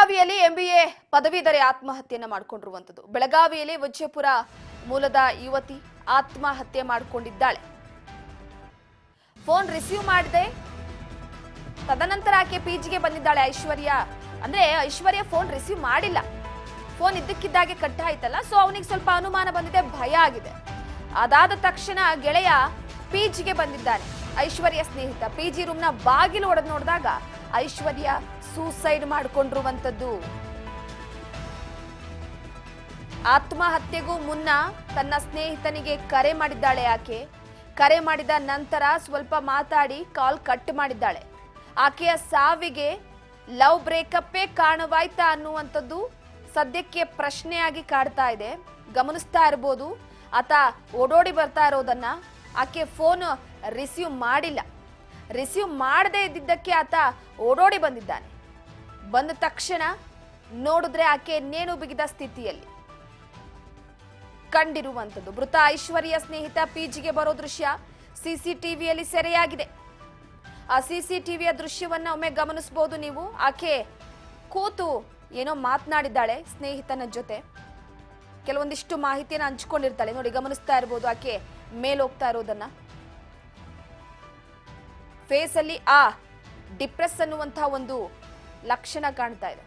ಬೆಳಗಾವಿಯಲ್ಲಿ ಎಂಬಿಎ ಪದವೀಧರೆ ಆತ್ಮಹತ್ಯೆಯನ್ನ ಮಾಡಿಕೊಂಡಿರುವಂತದ್ದು. ಬೆಳಗಾವಿಯಲ್ಲಿ ವಿಜಯಪುರ ಮೂಲದ ಯುವತಿ ಆತ್ಮಹತ್ಯೆ ಮಾಡಿಕೊಂಡಿದ್ದಾಳೆ. ಫೋನ್ ರಿಸೀವ್ ಮಾಡಿದೆ, ತದನಂತರ ಆಕೆ ಪಿಜಿಗೆ ಬಂದಿದ್ದಾಳೆ. ಐಶ್ವರ್ಯ ಫೋನ್ ರಿಸೀವ್ ಮಾಡಿಲ್ಲ. ಫೋನ್ ಇದ್ದಕ್ಕಿದ್ದಾಗೆ ಕಟ್ ಆಯ್ತಲ್ಲ, ಸೊ ಅವನಿಗೆ ಸ್ವಲ್ಪ ಅನುಮಾನ ಬಂದಿದೆ, ಭಯ ಆಗಿದೆ. ಅದಾದ ತಕ್ಷಣ ಗೆಳೆಯ ಪಿಜಿಗೆ ಬಂದಿದ್ದಾನೆ. ಐಶ್ವರ್ಯ ಸ್ನೇಹಿತ ಪಿಜಿ ರೂಮ್ನ ಬಾಗಿಲು ಒಡೆದು ನೋಡಿದಾಗ ಐಶ್ವರ್ಯ ಸೂಸೈಡ್ ಮಾಡಿಕೊಂಡಿರುವಂತದ್ದು. ಆತ್ಮಹತ್ಯೆಗೂ ಮುನ್ನ ತನ್ನ ಸ್ನೇಹಿತನಿಗೆ ಕರೆ ಮಾಡಿದ್ದಾಳೆ ಆಕೆ. ಕರೆ ಮಾಡಿದ ನಂತರ ಸ್ವಲ್ಪ ಮಾತಾಡಿ ಕಾಲ್ ಕಟ್ ಮಾಡಿದ್ದಾಳೆ. ಆಕೆಯ ಸಾವಿಗೆ ಲವ್ ಬ್ರೇಕಪ್ಪೇ ಕಾರಣವಾಯ್ತಾ ಅನ್ನುವಂಥದ್ದು ಸದ್ಯಕ್ಕೆ ಪ್ರಶ್ನೆಯಾಗಿ ಕಾಡ್ತಾ ಇದೆ. ಗಮನಿಸ್ತಾ ಇರಬಹುದು, ಆತ ಓಡೋಡಿ ಬರ್ತಾ ಇರೋದನ್ನ. ಆಕೆ ಫೋನ್ ರಿಸೀವ್ ಮಾಡಿಲ್ಲ. ರಿಸೀವ್ ಮಾಡದೇ ಇದ್ದಿದ್ದಕ್ಕೆ ಆತ ಓಡೋಡಿ ಬಂದಿದ್ದಾನೆ. ಬಂದ ತಕ್ಷಣ ನೋಡಿದ್ರೆ ಆಕೆ ನೇಣು ಬಿಗಿದ ಸ್ಥಿತಿಯಲ್ಲಿ ಕಂಡಿರುವಂಥದ್ದು. ಮೃತ ಐಶ್ವರ್ಯ ಸ್ನೇಹಿತ ಪಿಜಿಗೆ ಬರೋ ದೃಶ್ಯ ಸಿಸಿಟಿವಿಯಲ್ಲಿ ಸೆರೆಯಾಗಿದೆ. ಆ ಸಿಸಿಟಿವಿಯ ದೃಶ್ಯವನ್ನ ಒಮ್ಮೆ ಗಮನಿಸಬಹುದು ನೀವು. ಆಕೆ ಕೂತು ಏನೋ ಮಾತನಾಡಿದ್ದಾಳೆ ಸ್ನೇಹಿತನ ಜೊತೆ. ಕೆಲವೊಂದಿಷ್ಟು ಮಾಹಿತಿಯನ್ನು ಹಂಚಿಕೊಂಡಿರ್ತಾಳೆ. ನೋಡಿ, ಗಮನಿಸ್ತಾ ಇರಬಹುದು ಆಕೆ ಮೇಲೋಗ್ತಾ ಇರೋದನ್ನ. ಫೇಸ್ ಅಲ್ಲಿ ಡಿಪ್ರೆಸ್ ಅನ್ನುವಂತಹ ಒಂದು ಲಕ್ಷಣ ಕಾಣ್ತಾ ಇದೆ.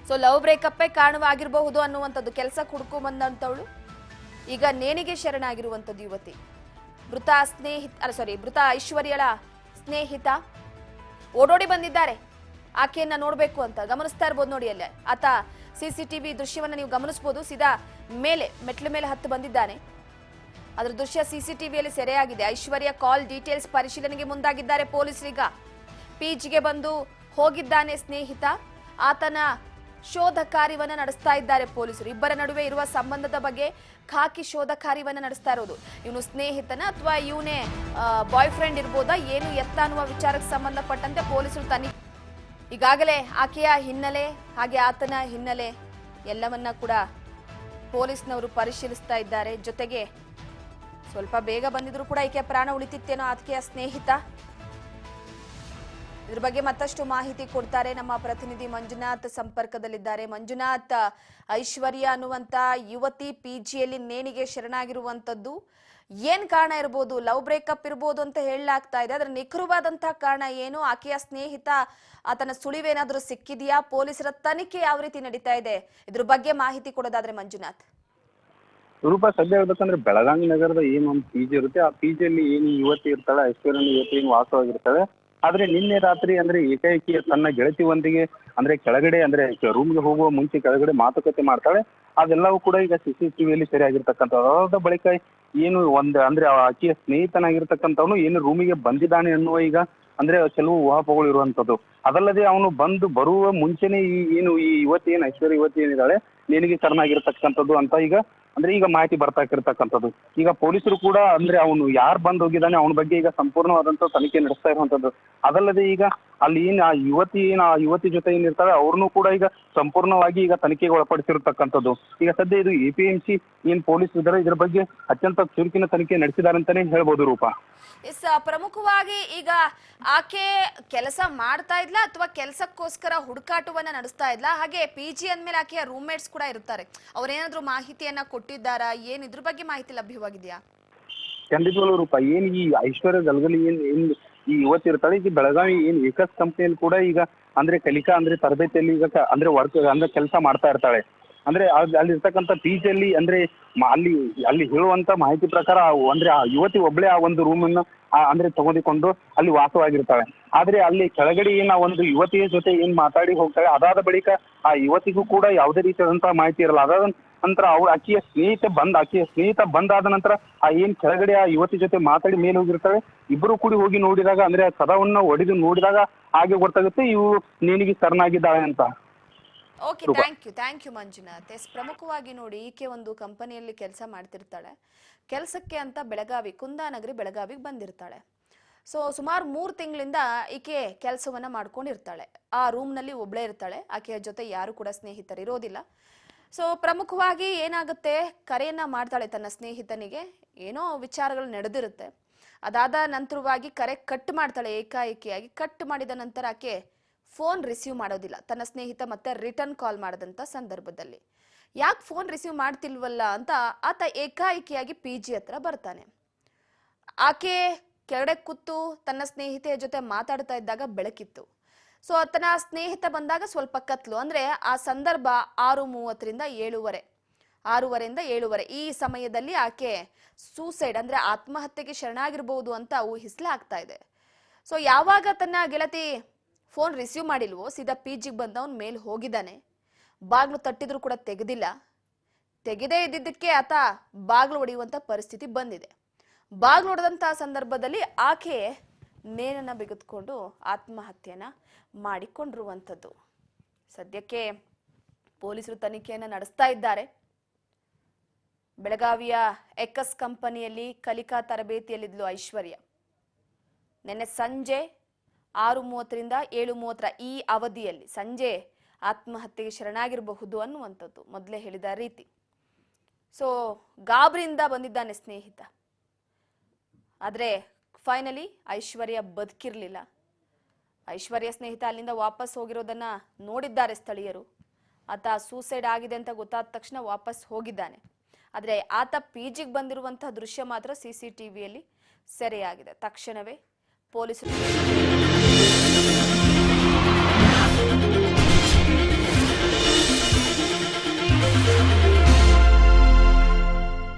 ಸೊ ಲವ್ ಬ್ರೇಕಪ್ಪೇ ಕಾರಣವಾಗಿರಬಹುದು ಅನ್ನುವಂಥದ್ದು. ಕೆಲಸ ಹುಡ್ಕೊಂಡ್ ಬಂದಂತವಳು ಈಗ ನೇಣಿಗೆ ಶರಣಾಗಿರುವಂಥದ್ದು ಯುವತಿ. ಮೃತ ಐಶ್ವರ್ಯಳ ಸ್ನೇಹಿತ ಓಡೋಡಿ ಬಂದಿದ್ದಾರೆ ಆಕೆಯನ್ನ ನೋಡ್ಬೇಕು ಅಂತ. ಗಮನಿಸ್ತಾ ಇರ್ಬೋದು ನೋಡಿ, ಅಲ್ಲೇ ಆತ ಸಿಸಿಟಿವಿ ದೃಶ್ಯವನ್ನ ನೀವು ಗಮನಿಸಬಹುದು. ಸೀದಾ ಮೆಟ್ಲ ಮೇಲೆ ಹತ್ತು ಬಂದಿದ್ದಾನೆ. ಅದರ ದೃಶ್ಯ ಸಿಸಿಟಿವಿಯಲ್ಲಿ ಸೆರೆಯಾಗಿದೆ. ಐಶ್ವರ್ಯ ಕಾಲ್ ಡೀಟೇಲ್ಸ್ ಪರಿಶೀಲನೆಗೆ ಮುಂದಾಗಿದ್ದಾರೆ ಪೊಲೀಸರೀಗ. ಪಿಜಿಗೆ ಬಂದು ಹೋಗಿದ್ದಾನೆ ಸ್ನೇಹಿತ. ಆತನ ಶೋಧ ಕಾರ್ಯವನ್ನ ನಡೆಸ್ತಾ ಇದ್ದಾರೆ ಪೊಲೀಸರು. ಇಬ್ಬರ ನಡುವೆ ಇರುವ ಸಂಬಂಧದ ಬಗ್ಗೆ ಖಾಕಿ ಶೋಧ ಕಾರ್ಯವನ್ನ ನಡೆಸ್ತಾ ಇರೋದು. ಇವನು ಸ್ನೇಹಿತನ ಅಥವಾ ಇವನೇ ಬಾಯ್ ಫ್ರೆಂಡ್ ಇರ್ಬೋದಾ ಏನು ಎತ್ತ ಅನ್ನುವ ವಿಚಾರಕ್ಕೆ ಸಂಬಂಧಪಟ್ಟಂತೆ ಪೊಲೀಸರು ತನಿಖೆ. ಈಗಾಗಲೇ ಆಕೆಯ ಹಿನ್ನೆಲೆ ಹಾಗೆ ಆತನ ಹಿನ್ನೆಲೆ ಎಲ್ಲವನ್ನ ಕೂಡ ಪೊಲೀಸ್ನವರು ಪರಿಶೀಲಿಸ್ತಾ ಇದ್ದಾರೆ. ಜೊತೆಗೆ ಸ್ವಲ್ಪ ಬೇಗ ಬಂದಿದ್ರು ಕೂಡ ಈಕೆ ಪ್ರಾಣ ಉಳಿತಿತ್ತೇನೋ ಆಕೆಯ ಸ್ನೇಹಿತ. ಇದ್ರ ಬಗ್ಗೆ ಮತ್ತಷ್ಟು ಮಾಹಿತಿ ಕೊಡ್ತಾರೆ ನಮ್ಮ ಪ್ರತಿನಿಧಿ ಮಂಜುನಾಥ್ ಸಂಪರ್ಕದಲ್ಲಿದ್ದಾರೆ. ಮಂಜುನಾಥ್, ಐಶ್ವರ್ಯ ಅನ್ನುವಂತ ಯುವತಿ ಪಿಜಿಯಲ್ಲಿ ನೇಣಿಗೆ ಶರಣಾಗಿರುವಂತದ್ದು ಏನ್ ಕಾರಣ ಇರ್ಬೋದು? ಲವ್ ಬ್ರೇಕಪ್ ಇರ್ಬೋದು ಅಂತ ಹೇಳಲಾಗ್ತಾ ಇದೆ. ಅದರ ನಿಖರವಾದಂತಹ ಕಾರಣ ಏನು? ಆಕೆಯ ಸ್ನೇಹಿತ ಆತನ ಸುಳಿವೇನಾದ್ರೂ ಸಿಕ್ಕಿದೆಯಾ? ಪೊಲೀಸರ ತನಿಖೆ ಯಾವ ರೀತಿ ನಡೀತಾ ಇದೆ? ಇದ್ರ ಬಗ್ಗೆ ಮಾಹಿತಿ ಕೊಡೋದಾದ್ರೆ ಮಂಜುನಾಥ್. ರೂಪ, ಸದ್ಯ ಹೇಳ್ಬೇಕಂದ್ರೆ ಬೆಳಗಾವಿ ನಗರದ ಏನು ಒಂದು ಪಿಜಿ ಇರುತ್ತೆ, ಆ ಪಿಜಿಯಲ್ಲಿ ಏನು ಯುವತಿ ಇರ್ತಾಳೆ, ಐಶ್ವರ್ಯ ಯುವತಿ ಏನು ವಾಸವಾಗಿರ್ತಾಳೆ. ಆದ್ರೆ ನಿನ್ನೆ ರಾತ್ರಿ ಅಂದ್ರೆ ಏಕಾಏಕಿ ತನ್ನ ಗೆಳತಿಯೊಂದಿಗೆ ಅಂದ್ರೆ ಕೆಳಗಡೆ ಅಂದ್ರೆ ರೂಮ್ಗೆ ಹೋಗುವ ಮುಂಚೆ ಕೆಳಗಡೆ ಮಾತುಕತೆ ಮಾಡ್ತಾಳೆ. ಅದೆಲ್ಲವೂ ಕೂಡ ಈಗ ಸಿಸಿಟಿವಿಯಲ್ಲಿ ಸರಿಯಾಗಿರ್ತಕ್ಕಂಥದ್ದು. ಅದಾದ ಬಳಿಕ ಏನು ಅಂದ್ರೆ ಆಕೆಯ ಸ್ನೇಹಿತನಾಗಿರ್ತಕ್ಕಂಥವನು ಏನು ರೂಮಿಗೆ ಬಂದಿದ್ದಾನೆ ಅನ್ನುವ ಈಗ ಅಂದ್ರೆ ಕೆಲವು ಊಹಾಪೋಹಗಳು ಇರುವಂತದ್ದು. ಅದಲ್ಲದೆ ಅವನು ಬರುವ ಮುಂಚೆನೆ ಈ ಯುವತಿ ಏನು ಐಶ್ವರ್ಯ ಯುವತಿ ಏನಿದ್ದಾಳೆ ನೇಣಿಗೆ ಶರಣಾಗಿರ್ತಕ್ಕಂಥದ್ದು ಅಂತ ಈಗ ಮಾಹಿತಿ ಬರ್ತಾ ಇರ್ತಕ್ಕಂಥದ್ದು. ಈಗ ಪೊಲೀಸರು ಕೂಡ ಅಂದ್ರೆ ಅವನು ಯಾರು ಬಂದ್ ಹೋಗಿದ್ದಾನೆ ಅವನ ಬಗ್ಗೆ ಈಗ ಸಂಪೂರ್ಣವಾದಂತ ತನಿಖೆ ನಡೆಸ್ತಾ ಇರುವಂತದ್ದು. ಅದಲ್ಲದೆ ಈಗ ಅಲ್ಲಿ ಆ ಯುವತಿ ಜೊತೆ ಏನಿರ್ತಾಳೆ ಅವ್ರನ್ನೂ ಕೂಡ ಈಗ ಸಂಪೂರ್ಣವಾಗಿ ಈಗ ತನಿಖೆಗೆ ಒಳಪಡಿಸಿರ್ತಕ್ಕಂಥದ್ದು. ಈಗ ಸದ್ಯ ಇದು APMC ಏನ್ ಪೊಲೀಸ್ ಇದ್ದಾರೆ ಇದ್ರ ಬಗ್ಗೆ ಅತ್ಯಂತ ಚುರುಕಿನ ತನಿಖೆ ನಡೆಸಿದ್ದಾರೆ ಅಂತಾನೆ ಹೇಳ್ಬೋದು ರೂಪ. ಪ್ರಮುಖವಾಗಿ ಈಗ ಆಕೆ ಕೆಲಸ ಮಾಡ್ತಾ ಇದ್ಲ ಅಥವಾ ಕೆಲಸಕ್ಕೋಸ್ಕರ ಹುಡುಕಾಟವನ್ನ ನಡೆಸ್ತಾ ಇದ್ಲ? ಹಾಗೆ ಪಿಜಿ ಅಂದ್ಮೇಲೆ ಆಕೆಯ ರೂಮ್ಮೇಟ್ಸ್ ಕೂಡ ಇರ್ತಾರೆ, ಅವ್ರೇನಾದ್ರೂ ಮಾಹಿತಿಯನ್ನ ಕೊಟ್ಟಿದ್ದಾರಾ? ಏನ್ ಇದ್ರ ಬಗ್ಗೆ ಮಾಹಿತಿ ಲಭ್ಯವಾಗಿದೆಯಾ? ಖಂಡಿತವಾಗ್ಲೂ ರೂಪ, ಏನ್ ಈ ಐಶ್ವರ್ಯ ಗಲ್ಗಲಿ ಏನ್ ಈ ಯುವತಿ ಇರ್ತಾಳೆ ಈಗ ಬೆಳಗಾವಿ ಏನ್ ಏಕಸ್ ಕಂಪ್ನಿಯಲ್ಲಿ ಕೂಡ ಈಗ ಅಂದ್ರೆ ಕಲಿಕಾ ಅಂದ್ರೆ ತರಬೇತಿಯಲ್ಲಿ ಈಗ ಅಂದ್ರೆ ವರ್ಕ್ ಅಂದ್ರೆ ಕೆಲಸ ಮಾಡ್ತಾ ಇರ್ತಾಳೆ. ಅಂದ್ರೆ ಅಲ್ಲಿ ಇರ್ತಕ್ಕಂಥ ಪಿಜಿಯಲ್ಲಿ ಅಂದ್ರೆ ಅಲ್ಲಿ ಹೇಳುವಂತ ಮಾಹಿತಿ ಪ್ರಕಾರ ಅಂದ್ರೆ ಆ ಯುವತಿ ಒಬ್ಳೆ ಆ ಒಂದು ರೂಮನ್ನ ಅಂದ್ರೆ ತಗೊಂಡಿಕೊಂಡು ಅಲ್ಲಿ ವಾಸವಾಗಿರ್ತಾಳೆ. ಆದ್ರೆ ಅಲ್ಲಿ ಕೆಳಗಡೆ ಏನ್ ಆ ಒಂದು ಯುವತಿಯ ಜೊತೆ ಏನ್ ಮಾತಾಡಿ ಹೋಗ್ತಾಳೆ, ಅದಾದ ಬಳಿಕ ಆ ಯುವತಿಗೂ ಕೂಡ ಯಾವುದೇ ರೀತಿಯಾದಂತಹ ಮಾಹಿತಿ ಇರಲ್ಲ. ಅದಾದ ನಂತರ ಆಕೆಯ ಸ್ನೇಹಿತ ಬಂದಾದ ನಂತರ ಆ ಏನ್ ಕೆಳಗಡೆ ಆ ಯುವತಿ ಜೊತೆ ಮಾತಾಡಿ ಮೇಲೆ ಹೋಗಿರ್ತಾಳೆ. ಇಬ್ಬರು ಕೂಡಿ ಹೋಗಿ ನೋಡಿದಾಗ ಅಂದ್ರೆ ಕದವನ್ನ ಒಡೆದು ನೋಡಿದಾಗ ಹಾಗೆ ಗೊತ್ತಾಗುತ್ತೆ ಇವು ನೇಣಿಗೆ ಶರಣಾಗಿದ್ದಾಳೆ ಅಂತ. Okay, thank you Manjunath. ಪ್ರಮುಖವಾಗಿ ನೋಡಿ, ಈಕೆ ಒಂದು ಕಂಪನಿಯಲ್ಲಿ ಕೆಲಸ ಮಾಡ್ತಿರ್ತಾಳೆ. ಕೆಲಸಕ್ಕೆ ಅಂತ ಕುಂದಾನಗರಿ ಬೆಳಗಾವಿಗೆ ಬಂದಿರ್ತಾಳೆ. ಸೊ ಸುಮಾರು 3 ತಿಂಗಳಿಂದ ಈಕೆ ಕೆಲಸವನ್ನ ಮಾಡ್ಕೊಂಡಿರ್ತಾಳೆ. ಆ ರೂಮ್ನಲ್ಲಿ ಒಬ್ಳೇ ಇರ್ತಾಳೆ. ಆಕೆಯ ಜೊತೆ ಯಾರು ಕೂಡ ಸ್ನೇಹಿತರು ಇರೋದಿಲ್ಲ. ಸೊ ಪ್ರಮುಖವಾಗಿ ಏನಾಗುತ್ತೆ, ಕರೆಯನ್ನ ಮಾಡ್ತಾಳೆ ತನ್ನ ಸ್ನೇಹಿತನಿಗೆ. ಏನೋ ವಿಚಾರಗಳು ನಡೆದಿರುತ್ತೆ. ಅದಾದ ನಂತರವಾಗಿ ಕರೆ ಕಟ್ ಮಾಡ್ತಾಳೆ. ಏಕಾಏಕಿಯಾಗಿ ಕಟ್ ಮಾಡಿದ ನಂತರ ಆಕೆ ಫೋನ್ ರಿಸೀವ್ ಮಾಡೋದಿಲ್ಲ ತನ್ನ ಸ್ನೇಹಿತ ಮತ್ತೆ ರಿಟರ್ನ್ ಕಾಲ್ ಮಾಡದಂತ ಸಂದರ್ಭದಲ್ಲಿ. ಯಾಕೆ ಫೋನ್ ರಿಸೀವ್ ಮಾಡ್ತಿಲ್ವಲ್ಲ ಅಂತ ಆತ ಏಕಾಏಕಿಯಾಗಿ PG ಹತ್ರ ಬರ್ತಾನೆ. ಆಕೆ ಕೆಳಗಡೆ ಕೂತು ತನ್ನ ಸ್ನೇಹಿತೆಯ ಜೊತೆ ಮಾತಾಡ್ತಾ ಇದ್ದಾಗ ಬೆಳಕಿತ್ತು. ಸೊ ತನ್ನ ಸ್ನೇಹಿತ ಬಂದಾಗ ಸ್ವಲ್ಪ ಕತ್ಲು. ಅಂದ್ರೆ ಆ ಸಂದರ್ಭ 6:30ರಿಂದ 7:30, 6:30ಯಿಂದ 7:30 ಈ ಸಮಯದಲ್ಲಿ ಆಕೆ ಸೂಸೈಡ್ ಅಂದ್ರೆ ಆತ್ಮಹತ್ಯೆಗೆ ಶರಣಾಗಿರ್ಬಹುದು ಅಂತ ಊಹಿಸ್ಲಾಗ್ತಾ ಇದೆ. ಸೊ ಯಾವಾಗ ತನ್ನ ಗೆಳತಿ ಫೋನ್ ರಿಸೀವ್ ಮಾಡಿಲ್ವೋ ಸೀದಾ PGಗೆ ಬಂದವನ್ ಮೇಲ್ ಹೋಗಿದ್ದಾನೆ. ಬಾಗ್ಲು ತಟ್ಟಿದ್ರು ಕೂಡ ತೆಗೆದೇ ಇದ್ದಿದ್ದಕ್ಕೆ ಆತ ಬಾಗ್ಲು ಹೊಡೆಯುವಂತ ಪರಿಸ್ಥಿತಿ ಬಂದಿದೆ. ಬಾಗ್ಲು ಹೊಡೆದಂತ ಸಂದರ್ಭದಲ್ಲಿ ಆಕೆ ನೇಣನ್ನ ಬಿಗಿದುಕೊಂಡು ಆತ್ಮಹತ್ಯೆಯನ್ನ ಮಾಡಿಕೊಂಡಿರುವಂಥದ್ದು. ಸದ್ಯಕ್ಕೆ ಪೊಲೀಸರು ತನಿಖೆಯನ್ನ ನಡೆಸ್ತಾ ಇದ್ದಾರೆ. ಬೆಳಗಾವಿಯ ಎಕಸ್ ಕಂಪನಿಯಲ್ಲಿ ಕಲಿಕಾ ತರಬೇತಿಯಲ್ಲಿದ್ಲು ಐಶ್ವರ್ಯ. ನಿನ್ನೆ ಸಂಜೆ 6:30ರಿಂದ 7:30 ಈ ಅವಧಿಯಲ್ಲಿ ಸಂಜೆ ಆತ್ಮಹತ್ಯೆಗೆ ಶರಣಾಗಿರಬಹುದು ಅನ್ನುವಂಥದ್ದು ಮೊದಲೇ ಹೇಳಿದ ರೀತಿ. ಸೊ ಗಾಬರಿಯಿಂದ ಬಂದಿದ್ದಾನೆ ಸ್ನೇಹಿತ. ಆದರೆ ಫೈನಲಿ ಐಶ್ವರ್ಯ ಬದುಕಿರ್ಲಿಲ್ಲ. ಐಶ್ವರ್ಯ ಸ್ನೇಹಿತ ಅಲ್ಲಿಂದ ವಾಪಸ್ ಹೋಗಿರೋದನ್ನ ನೋಡಿದ್ದಾರೆ ಸ್ಥಳೀಯರು. ಆತ ಸೂಸೈಡ್ ಆಗಿದೆ ಅಂತ ಗೊತ್ತಾದ ತಕ್ಷಣ ವಾಪಸ್ ಹೋಗಿದ್ದಾನೆ. ಆದರೆ ಆತ PGಗೆ ಬಂದಿರುವಂತಹ ದೃಶ್ಯ ಮಾತ್ರ CCTVಯಲ್ಲಿ ಸೆರೆಯಾಗಿದೆ. ತಕ್ಷಣವೇ ಪೊಲೀಸರು